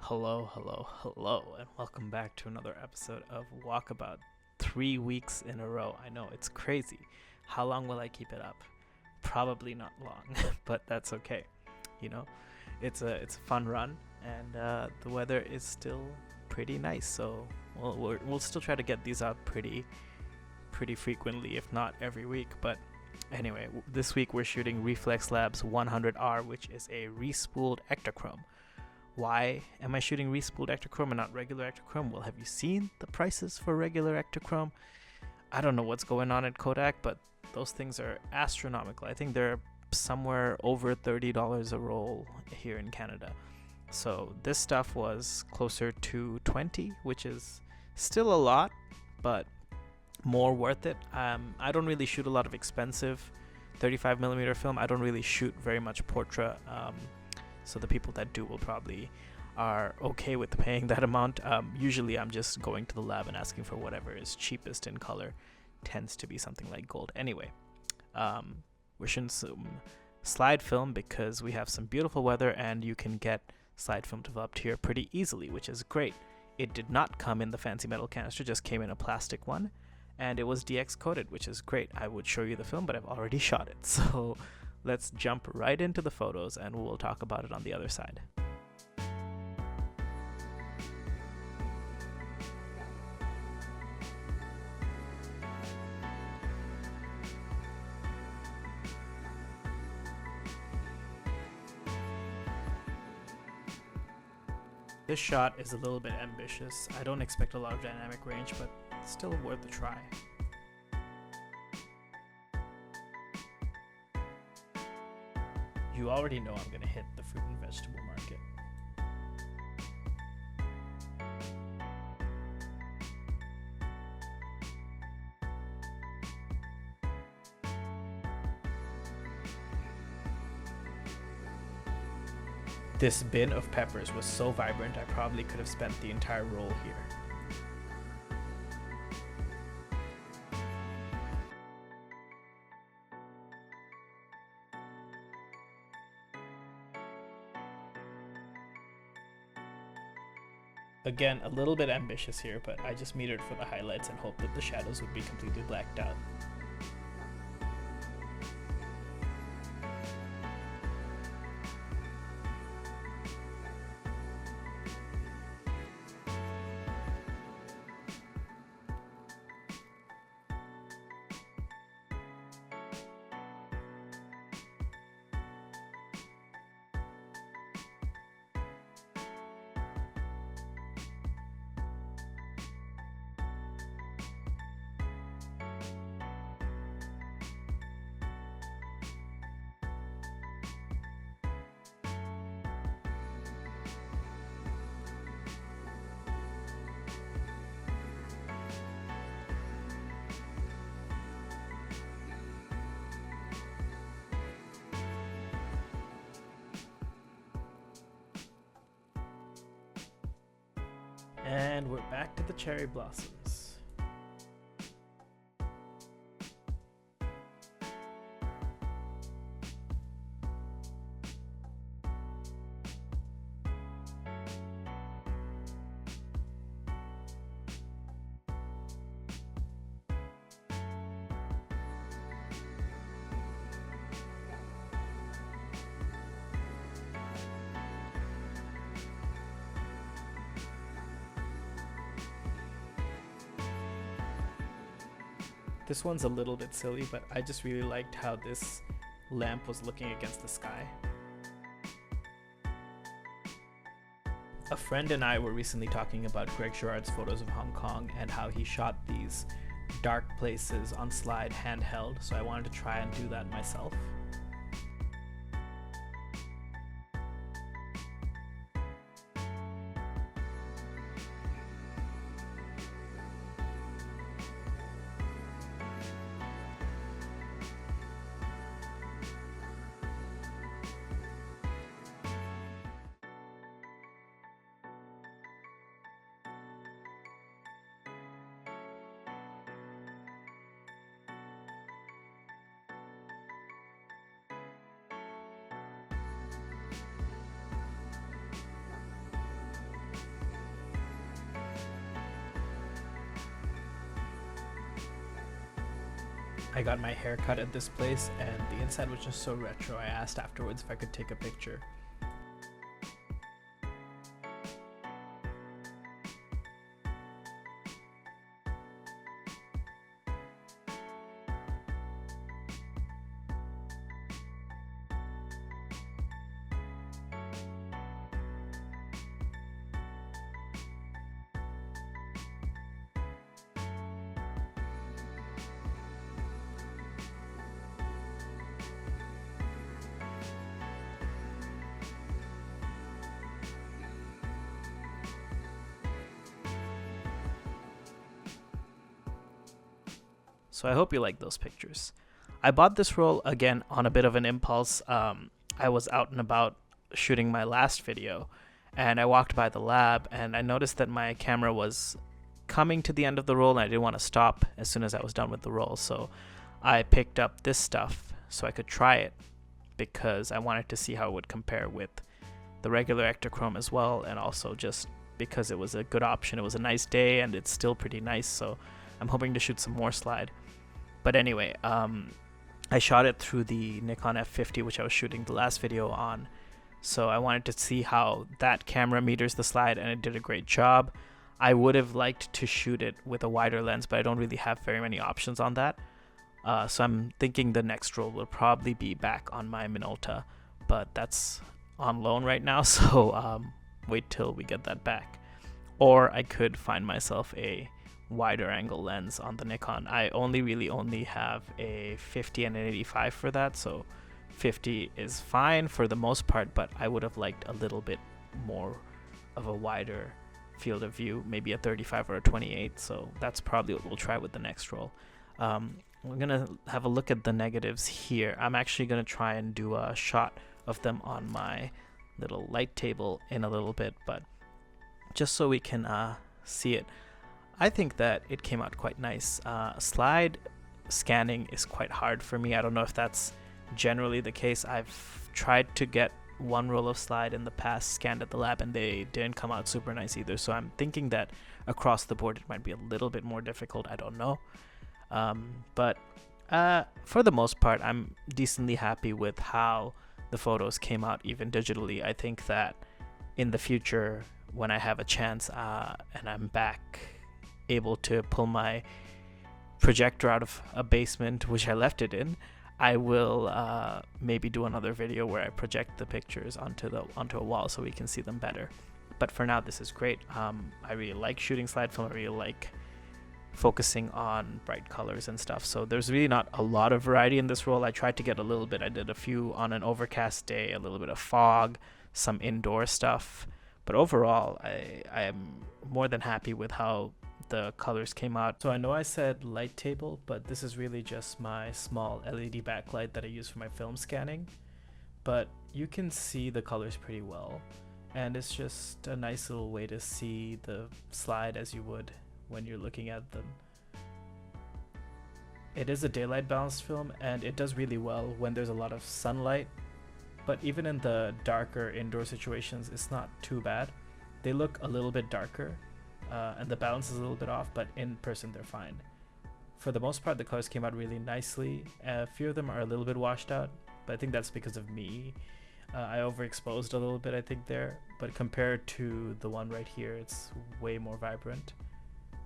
Hello, and welcome back to another episode of Walkabout. 3 weeks in a row. I know, it's crazy. How long will I keep it up? Probably not long, but that's okay. You know, it's a fun run, and the weather is still pretty nice. So we'll still try to get these out pretty frequently, if not every week. But anyway, this week we're shooting REFLX Lab's 100R, which is a respooled Ektachrome. Why am I shooting respooled Ektachrome and not regular Ektachrome? Well, have you seen the prices for regular Ektachrome? I don't know what's going on at Kodak, but those things are astronomical. I think they're somewhere over $30 a roll here in Canada. So this stuff was closer to 20, which is still a lot, but more worth it. I don't really shoot a lot of expensive 35mm film. I don't really shoot very much portrait. So the people that do will probably are okay with paying that amount. Usually I'm just going to the lab and asking for whatever is cheapest in color. Tends to be something like gold. Anyway, we're shooting some slide film because we have some beautiful weather and you can get slide film developed here pretty easily, which is great. It did not come in the fancy metal canister, just came in a plastic one, and it was DX coated, which is great. I would show you the film, but I've already shot it. So let's jump right into the photos and we'll talk about it on the other side. This shot is a little bit ambitious. I don't expect a lot of dynamic range, but still worth a try. You already know I'm gonna hit the fruit and vegetable market. This bin of peppers was so vibrant, I probably could have spent the entire roll here. Again, a little bit ambitious here, but I just metered for the highlights and hoped that the shadows would be completely blacked out. And we're back to the cherry blossoms. This one's a little bit silly, but I just really liked how this lamp was looking against the sky. A friend and I were recently talking about Greg Girard's photos of Hong Kong and how he shot these dark places on slide handheld, so I wanted to try and do that myself. I got my hair cut at this place, and the inside was just so retro. I asked afterwards if I could take a picture. So I hope you like those pictures. I bought this roll again on a bit of an impulse. I was out and about shooting my last video, and I walked by the lab and I noticed that my camera was coming to the end of the roll and I didn't want to stop as soon as I was done with the roll. So I picked up this stuff so I could try it because I wanted to see how it would compare with the regular Ektachrome as well, and also just because it was a good option. It was a nice day and it's still pretty nice, so I'm hoping to shoot some more slide. But anyway, I shot it through the Nikon F50, which I was shooting the last video on. So I wanted to see how that camera meters the slide, and it did a great job. I would have liked to shoot it with a wider lens, but I don't really have very many options on that. So I'm thinking the next roll will probably be back on my Minolta, but that's on loan right now, so wait till we get that back. Or I could find myself a wider angle lens on the Nikon. I only have a 50 and an 85 for that, so 50 is fine for the most part, but I would have liked a little bit more of a wider field of view, maybe a 35 or a 28, so that's probably what we'll try with the next roll. We're gonna have a look at the negatives here. I'm actually gonna try and do a shot of them on my little light table in a little bit, but just so we can see it. I think that it came out quite nice. Slide scanning is quite hard for me. I don't know if that's generally the case. I've tried to get one roll of slide in the past scanned at the lab and they didn't come out super nice either. So I'm thinking that across the board it might be a little bit more difficult. I don't know. But for the most part, I'm decently happy with how the photos came out even digitally. I think that in the future, when I have a chance and I'm back able to pull my projector out of a basement, which I left it in, I will maybe do another video where I project the pictures onto a wall so we can see them better. But for now, this is great. I really like shooting slide film. I really like focusing on bright colors and stuff. So there's really not a lot of variety in this roll. I tried to get a little bit. I did a few on an overcast day, a little bit of fog, some indoor stuff. But overall, I am more than happy with how the colors came out. So I know I said light table, but this is really just my small LED backlight that I use for my film scanning. But you can see the colors pretty well, and it's just a nice little way to see the slide as you would when you're looking at them. It is a daylight balanced film, and it does really well when there's a lot of sunlight, but even in the darker indoor situations, it's not too bad. They look a little bit darker, and the balance is a little bit off, but in person they're fine. For the most part, the colors came out really nicely. A few of them are a little bit washed out, but I think that's because of me. I overexposed a little bit, I think, there, but compared to the one right here, it's way more vibrant.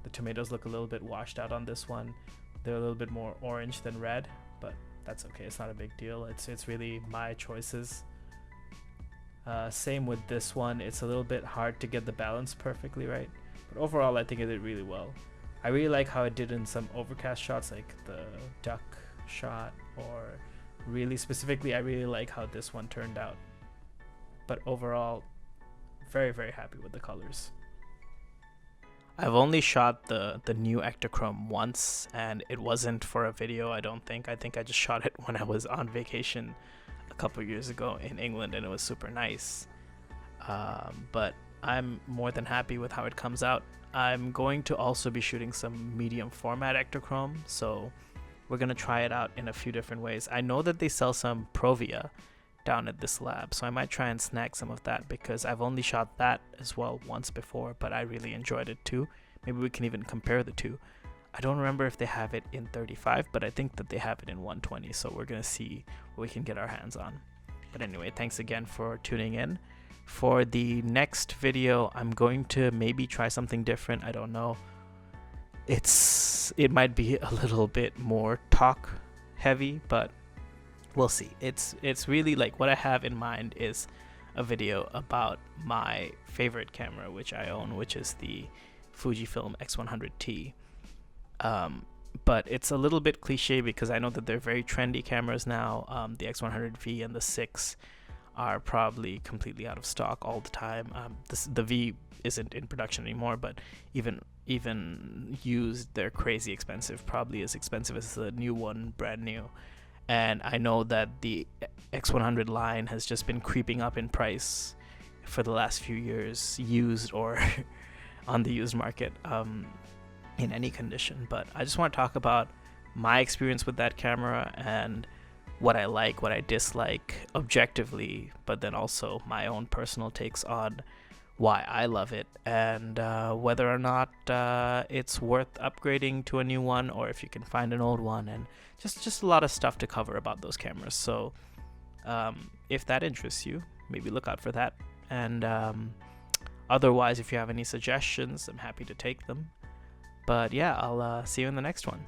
The tomatoes look a little bit washed out on this one. They're a little bit more orange than red, but that's okay. It's not a big deal. It's really my choices. Same with this one. It's a little bit hard to get the balance perfectly right, but overall I think it did really well. I really like how it did in some overcast shots, like the duck shot, or really specifically I really like how this one turned out. But overall, very, very happy with the colors. I've only shot the new Ektachrome once, and it wasn't for a video, I don't think. I think I just shot it when I was on vacation a couple years ago in England, and it was super nice. But I'm more than happy with how it comes out. I'm going to also be shooting some medium format Ektachrome, so we're going to try it out in a few different ways. I know that they sell some Provia down at this lab, so I might try and snag some of that because I've only shot that as well once before, but I really enjoyed it too. Maybe we can even compare the two. I don't remember if they have it in 35, but I think that they have it in 120, so we're gonna see what we can get our hands on. But anyway, thanks again for tuning in. For the next video, I'm going to maybe try something different. I don't know. It might be a little bit more talk heavy, but we'll see. It's really like what I have in mind is a video about my favorite camera, which I own, which is the Fujifilm X100T. But it's a little bit cliche because I know that they're very trendy cameras now. The X100V and the 6 are probably completely out of stock all the time. The V isn't in production anymore, but even used, they're crazy expensive, probably as expensive as the new one, brand new. And I know that the X100 line has just been creeping up in price for the last few years, used or on the used market, in any condition. But I just want to talk about my experience with that camera and what I like, what I dislike objectively, but then also my own personal takes on why I love it, and whether or not it's worth upgrading to a new one, or if you can find an old one, and just a lot of stuff to cover about those cameras. So if that interests you, maybe look out for that. And otherwise, if you have any suggestions, I'm happy to take them. But yeah, I'll see you in the next one.